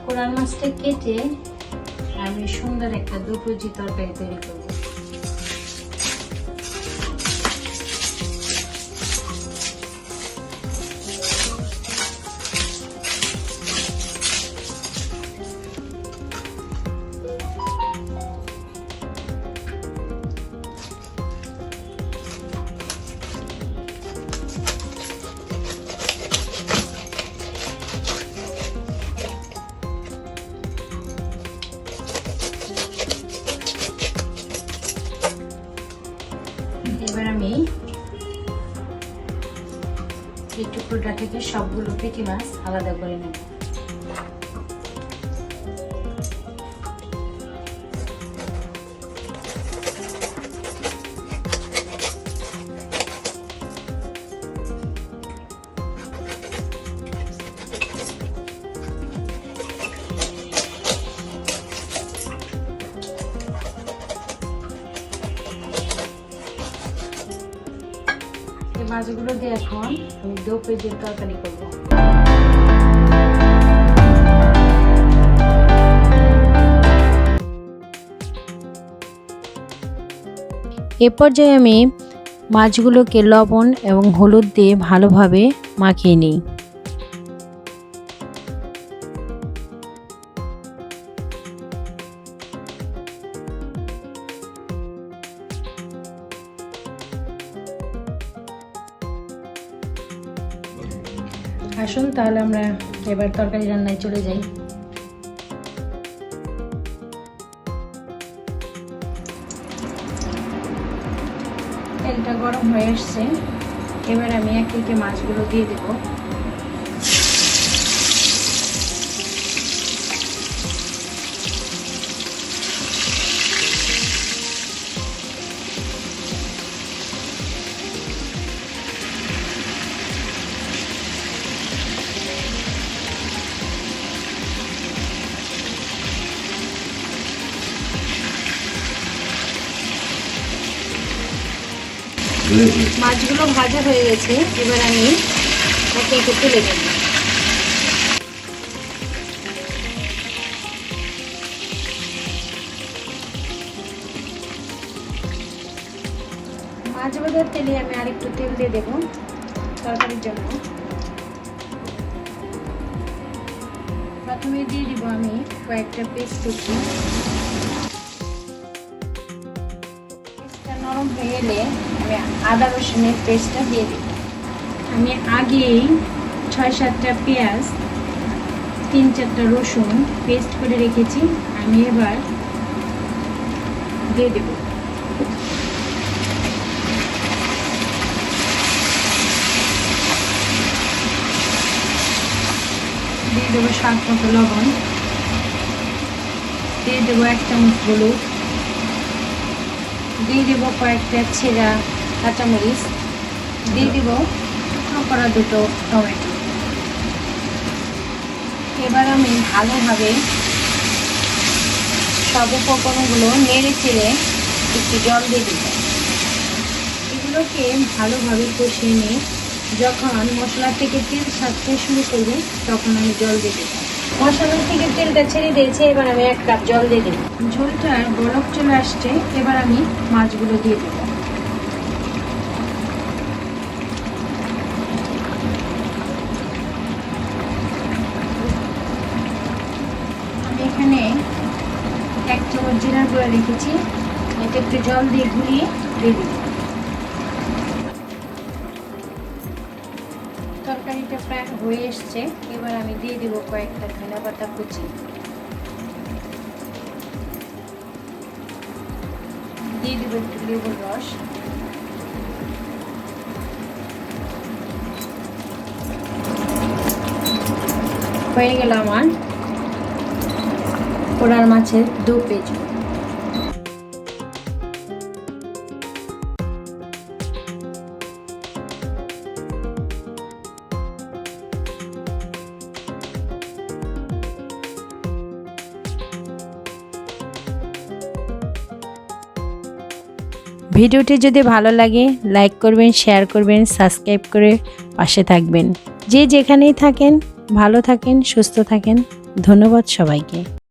Coral মাছটা কেটে আমি সুন্দর একটা দুপুজি তরকারি তৈরি করব। এবার আমি এই টুকরোটা থেকে সবগুলো পেটি মাছ আলাদা করে নেব। মাছগুলো দিয়ে এখন আমি দোপেজের তরকারি করব। এ পর্যায়ে আমি মাছগুলোকে লবণ এবং হলুদ দিয়ে ভালোভাবে মাখিয়ে নিই। আসুন তাহলে আমরা এবার তরকারি রান্নায় চলে যাই। তেলটা গরম হয়ে আসছে, এবার আমি একে একে মাছগুলো দিয়ে দেব। মাছগুলো ভাজা হয়ে গেছে, এবার আমি একে একে তুলে দেব। মাছ ভাজার তেলে আমি আরেকটু তেল দিয়ে দেব তরকারির জন্য। প্রথমে দিয়ে দিব আমি কয়েকটা পেস্ট কুচি। নরম হয়ে এলে আমি আদা রসুনের পেস্টটা দিয়ে দিই। আমি আগেই 6-7টা পেঁয়াজ, 3-4টা রসুন পেস্ট করে রেখেছি, আমি এবার দিয়ে দেব। দিয়ে দেবো স্বাদ মতো লবণ, দিয়ে দেবো 1 চামচ হলুদ, দিয়ে দেবো কয়েকটা ছেঁড়া কাঁচামরিচ, দিয়ে দেব করা 2টো টমেটো। এবার আমি ভালোভাবে সব উপকরণগুলো নেড়ে চেড়ে একটু জল দিয়ে দেব। এগুলোকে ভালোভাবে কষিয়ে নিয়ে যখন মশলা থেকে তেল ছাড়তে শুরু করবে তখন আমি জল দিয়ে দেব। মশলা থেকে তেলটা ছেড়ে দিয়েছে, এবার আমি 1 কাপ জল দিয়ে দেব। ঝোলটার বরফ চলে আসছে, এবার আমি মাছগুলো দিয়ে দেব। আমি এখানে 1 চামচ জিরার গুঁড়া রেখেছি, এটা একটু জল দিয়ে ঘুরিয়ে দিয়ে দেব। তরকারিটা প্রায় হয়ে এসছে, এবার আমি দিয়ে দেব কয়েকটা ধনে পাতা কুচি, দিয়ে দেব একটু লেবুর রস, হয়ে গেল আমার কোরাল মাছের দো পেজ। ভিডিওটি যদি ভালো লাগে লাইক করবেন, শেয়ার করবেন, সাবস্ক্রাইব করে পাশে থাকবেন। যে যেখানেই থাকেন ভালো থাকেন, সুস্থ থাকেন। ধন্যবাদ সবাইকে।